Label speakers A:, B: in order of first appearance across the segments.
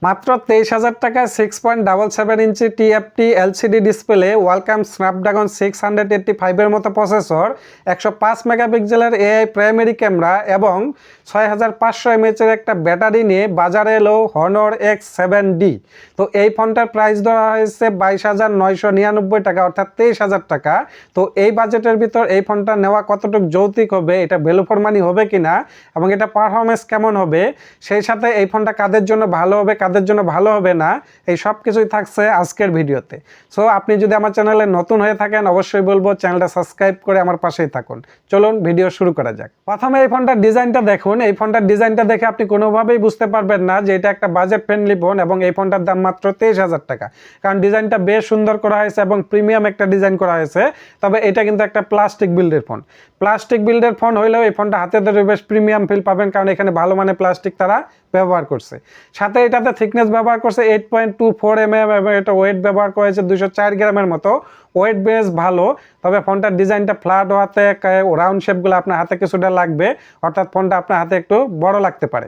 A: মাত্র 23,000 টাকায় 6.77 ইঞ্চি TFT LCD display, ওয়ালকাম Snapdragon 685 এর মতো প্রসেসর, 105 মেগাপিক্সেলের AI প্রাইমারি ক্যামেরা এবং 6500 mAh এর একটা ব্যাটারি নিয়ে বাজারে এলো Honor X7D। তো এই ফোনটার প্রাইস ধরা হয়েছে 22,999 টাকা, অর্থাৎ 23,000 টাকা। তো এই বাজেটের ভিতর এই ফোনটা নেওয়া কতটুকু যৌক্তিক হবে, এটা ভ্যালু ফর মানি হবে কিনা এবং এটা পারফরমেন্স কেমন হবে, সেই সাথে এই ফোনটা কাদের জন্য ভালো হবে কাদের জন্য ভালো হবে না, এই সব কিছুই থাকছে আজকের ভিডিওতে। সো আপনি যদি আমার চ্যানেলে নতুন হয়ে থাকেন অবশ্যই বলবো চ্যানেলটা সাবস্ক্রাইব করে আমার পাশেই থাকুন। চলুন ভিডিও শুরু করা যাক। প্রথমে এই ফোনটার ডিজাইনটা দেখুন। এই ফোনটার ডিজাইনটা দেখে আপনি কোনোভাবেই বুঝতে পারবেন না যে এটা একটা বাজেট ফ্রেন্ডলি ফোন এবং এই ফোনটার দাম মাত্র 23,000 টাকা, কারণ ডিজাইনটা বেশ সুন্দর করা হয়েছে এবং প্রিমিয়াম একটা ডিজাইন করা হয়েছে। তবে এটা কিন্তু একটা প্লাস্টিক বিল্ডের ফোন। প্লাস্টিক বিল্ডের ফোন হইলেও এই ফোনটা হাতে ধরে বেশ প্রিমিয়াম ফিল পাবেন, কারণ এখানে ভালো মানের প্লাস্টিক তারা ব্যবহার করছে। সাথে এটাতে থিকনেস ব্যবহার করছে 8.24 mm এবং এটা ওয়েট ব্যবহার করেছে 204 গ্রামের মতো। ওয়েট বেশ ভালো, তবে ফোনটার ডিজাইনটা ফ্ল্যাট হওয়াতে রাউন্ড শেপগুলো আপনার হাতে কিছুটা লাগবে, অর্থাৎ ফোনটা আপনার হাতে একটু বড় লাগতে পারে।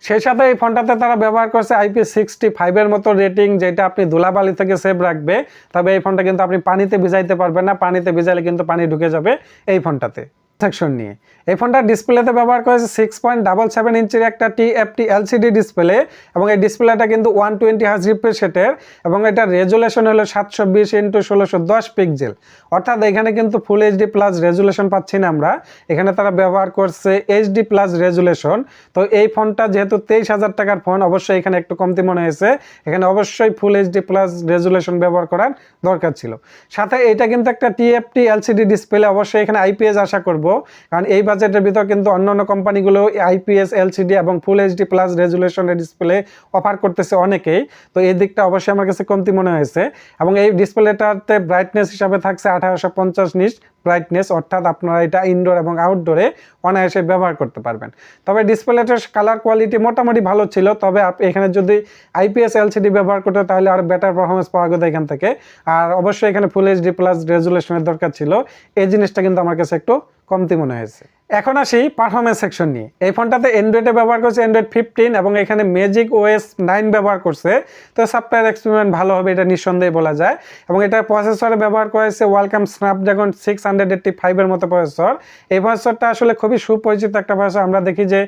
A: সেই সাথে এই ফোনটাতে তারা ব্যবহার করছে IP65 এর মতো রেটিং, যেটা আপনি ধুলাবালি থেকে সেভ রাখবে। তবে এই ফোনটা কিন্তু আপনি পানিতে ভিজাইতে পারবেন না, পানিতে ভিজাইলে কিন্তু পানি ঢুকে যাবে এই ফোনটাতে। সেকশন নিয়ে এই ফোনটার ডিসপ্লেতে ব্যবহার করেছে 6.77 ইঞ্চির একটা TFT LCD ডিসপ্লে এবং এই ডিসপ্লেটা কিন্তু 120 Hz রিফ্রেশ রেটের এবং এটার রেজুলেশন হলো 720x1610 পিক্সেল, অর্থাৎ এখানে কিন্তু ফুল HD প্লাস রেজুলেশন পাচ্ছি না আমরা, এখানে তারা ব্যবহার করছে HD প্লাস রেজুলেশন। তো এই ফোনটা যেহেতু 23,000 টাকার ফোন, অবশ্যই এখানে একটু কমতি মনে হয়েছে, এখানে অবশ্যই ফুল HD প্লাস রেজুলেশন ব্যবহার করার দরকার ছিল। সাথে এটা কিন্তু একটা TFT LCD ডিসপ্লে, অবশ্যই এখানে IPS আশা করব, কারণ এই বাজেটের ভিতর কিন্তু অন্যান্য কোম্পানিগুলো IPS LCD এবং ফুল HD প্লাস রেজুলেশনের ডিসপ্লে অফার করতেছে অনেকেই। তো এই দিকটা অবশ্যই আমার কাছে কমতি মনে হয়েছে এবং এই ডিসপ্লেটাতে ব্রাইটনেস হিসাবে থাকছে 1850 নিটস ব্রাইটনেস, অর্থাৎ আপনারা এটা ইনডোর এবং আউটডোরে অনায়াসে ব্যবহার করতে পারবেন। তবে ডিসপ্লেটার কালার কোয়ালিটি মোটামুটি ভালো ছিল, তবে এখানে যদি IPS LCD ব্যবহার করতে তাহলে আরও বেটার পারফরমেন্স পাওয়া যেত এখান থেকে। আর অবশ্যই এখানে ফুল HD প্লাস রেজুলেশনের দরকার ছিল, এই জিনিসটা কিন্তু আমার কাছে একটু কমতি মনে হয়েছে। এখন আসি পারফরমেন্স সেকশন নিয়ে। এই ফোনটাতে অ্যান্ড্রয়েডে ব্যবহার করছে Android 15 এবং এখানে ম্যাজিক OS 9 ব্যবহার করছে। তো সফটওয়্যার এক্সপেরিমেন্ট ভালো হবে এটা নিঃসন্দেহে বলা যায় এবং এটা প্রসেসরে ব্যবহার করেছে ওয়ালকাম স্ন্যাপড্রাগন 685 এর মতো প্রসেসর। এই প্রসেসরটা আসলে খুবই সুপরিচিত একটা প্রসেসর, আমরা দেখি যে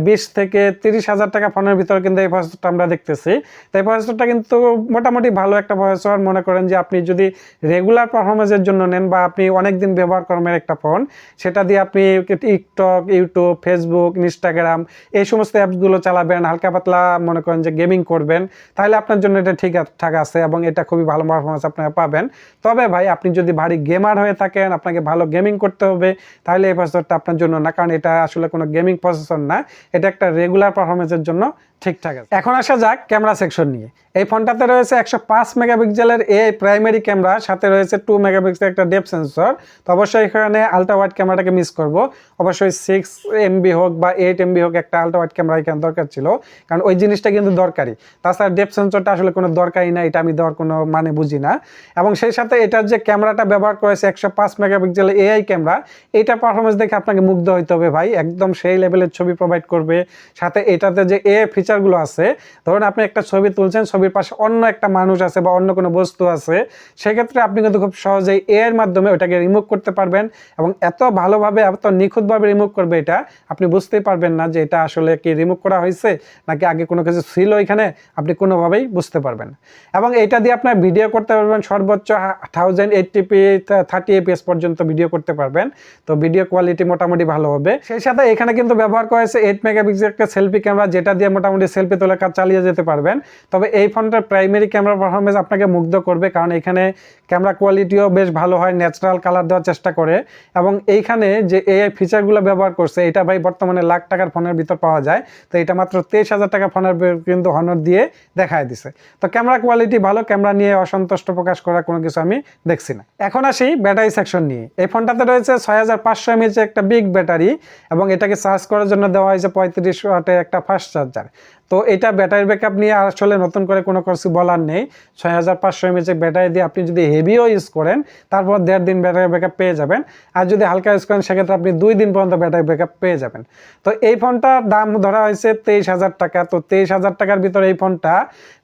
A: 20 থেকে 30,000 টাকা ফোনের ভিতরে কিন্তু এই প্রসেসরটা আমরা দেখতেছি। তো এই প্রসেসরটা কিন্তু মোটামুটি ভালো একটা প্রসেসর, মনে করেন যে আপনি যদি রেগুলার পারফরমেন্সের জন্য নেন বা আপনি অনেকদিন ব্যবহার করেন একটা ফোন, সেটা দিয়ে আপনি টিকটক, ইউটিউব, ফেসবুক, ইনস্টাগ্রাম এই সমস্ত অ্যাপসগুলো চালাবেন, হালকা পাতলা মনে করেন যে গেমিং করবেন, তাহলে আপনার জন্য এটা ঠিকঠাক আছে এবং এটা খুবই ভালো পারফরমেন্স আপনারা পাবেন। তবে ভাই আপনি যদি ভারী গেমার হয়ে থাকেন, আপনাকে ভালো গেমিং করতে হবে, তাহলে এই প্রসেসরটা আপনার জন্য না, কারণ এটা আসলে কোনো গেমিং প্রসেসর না, এটা একটা রেগুলার পারফরমেন্সের জন্য ঠিকঠাক আছে। এখন আসা যাক ক্যামেরা সেকশন নিয়ে। এই ফোনটাতে রয়েছে 105 মেগাপিক্সেলের AI প্রাইমারি ক্যামেরা, সাথে রয়েছে 2 মেগাপিক্সেলের একটা ডেপথ সেন্সর। তো অবশ্যই এখানে আলট্রা ওয়াইড ক্যামেরাটাকে মিস করব, অবশ্যই 6 MB হোক বা 8 MB হোক একটা আলট্রা ওয়াইড ক্যামেরা এখানে দরকার ছিল, কারণ ওই জিনিসটা কিন্তু দরকারি। তাছাড়া ডেপথ সেন্সরটা আসলে কোনো দরকারই না, এটা আমি দেওয়ার কোনো মানে বুঝি না। এবং সেই সাথে এটার যে ক্যামেরাটা ব্যবহার করেছে 105 মেগাপিক্সেলের AI ক্যামেরা, এইটা পারফরমেন্স দেখে আপনাকে মুগ্ধ হইতে হবে ভাই, একদম সেই লেভেলের ছবি প্রোভাইড করবে। সাথে এটাতে যে AI ফিচারগুলো আছে, ধরুন আপনি একটা ছবি তুলছেন, ছবির পাশে অন্য একটা মানুষ আছে বা অন্য কোনো বস্তু আছে, সেক্ষেত্রে আপনি কিন্তু খুব সহজেই AI এর মাধ্যমে ওটাকে রিমুভ করতে পারবেন এবং এত ভালোভাবে এত নিখুঁতভাবে রিমুভ করবে এটা, আপনি বুঝতেই পারবেন না যে এটা আসলে কি রিমুভ করা হয়েছে নাকি আগে কোনো কিছু ছিল এখানে, আপনি কোনোভাবেই বুঝতে পারবেন। এবং এটা দিয়ে আপনার ভিডিও করতে পারবেন সর্বোচ্চ 1080p 30 fps পর্যন্ত ভিডিও করতে পারবেন। তো ভিডিও কোয়ালিটি মোটামুটি ভালো হবে। সেই সাথে এখানে কিন্তু ব্যবহার করেছে 8 মেগাপিক্সেল একটা সেলফি ক্যামেরা, যেটা দিয়ে মোটামুটি সেলফি তোলার কাজ চালিয়ে যেতে পারবেন। তবে এই ফোনটার প্রাইমারি ক্যামেরা পারফরমেন্স আপনাকে মুগ্ধ করবে, কারণ এখানে ক্যামেরা কোয়ালিটিও বেশ ভালো হয়, ন্যাচারাল কালার দেওয়ার চেষ্টা করে এবং এইখানে যে AI ফিচারগুলো ব্যবহার করছে এটা ভাই বর্তমানে লাখ টাকার ফোনের ভিতর পাওয়া যায়। তো এটা মাত্র 23,000 টাকা ফোনের কিন্তু Honor দিয়ে দেখায় দিছে। তো ক্যামেরা কোয়ালিটি ভালো, ক্যামেরা নিয়ে অসন্তুষ্ট প্রকাশ করার কোনো কিছু আমি দেখছি না। এখন আসি ব্যাটারি সেকশন নিয়ে। এই ফোনটাতে রয়েছে 6500 mAh একটা বিগ ব্যাটারি এবং এটাকে চার্জ করার জন্য দেওয়া হয়েছে 35 ওয়াটের একটা ফাস্ট চার্জার। তো এটা ব্যাটারি ব্যাকআপ নিয়ে আসলে নতুন করে কোনো কিছু বলার নেই। 6500 mAh ব্যাটারি দিয়ে আপনি যদি হেভিও ইউজ করেন তারপর 1.5 দিন ব্যাটারি ব্যাকআপ পেয়ে যাবেন, আর যদি হালকা ইউজ করেন সেক্ষেত্রে আপনি 2 দিন পর্যন্ত ব্যাটারি ব্যাকআপ পেয়ে যাবেন। তো এই ফোনটার দাম ধরা হয়েছে 23,000 টাকা। তো 23,000 টাকার ভিতরে এই ফোনটা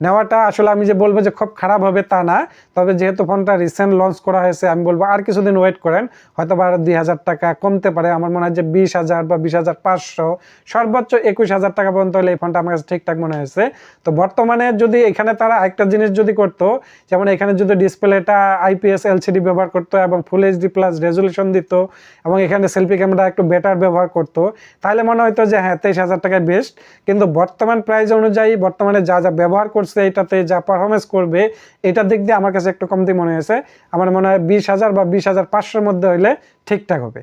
A: নেওয়াটা আসলে আমি যে বলবো যে খুব খারাপ হবে তা না, তবে যেহেতু ফোনটা রিসেন্ট লঞ্চ করা হয়েছে আমি বলবো আর কিছুদিন ওয়েট করেন, হয়তো বা আরো 2,000 টাকা কমতে পারে। আমার মনে হয় যে 20,000 বা 20,500 সর্বোচ্চ 21,000 টাকা পর্যন্ত হলে এই ফোনটা আমার কাছে ঠিকঠাক মনে হয়েছে। তো বর্তমানে যদি এখানে তারা একটা জিনিস যদি করতো, যেমন এখানে যদি ডিসপ্লেটা IPS LCD ব্যবহার করতো এবং ফুল HD প্লাস রেজলিউশন দিত এবং এখানে সেলফি ক্যামেরা একটু বেটার ব্যবহার করতো, তাহলে মনে হয়তো যে হ্যাঁ 23,000 টাকায় বেস্ট। কিন্তু বর্তমান প্রাইস অনুযায়ী বর্তমানে যা যা ব্যবহার করছে এটাতে যা পারফরমেন্স করবে এটার দিক দিয়ে আমার কাছে একটু কমতি মনে হয়েছে। আমার মনে হয় 20,000 বা 20,500 মধ্যে হইলে ঠিকঠাক হবে।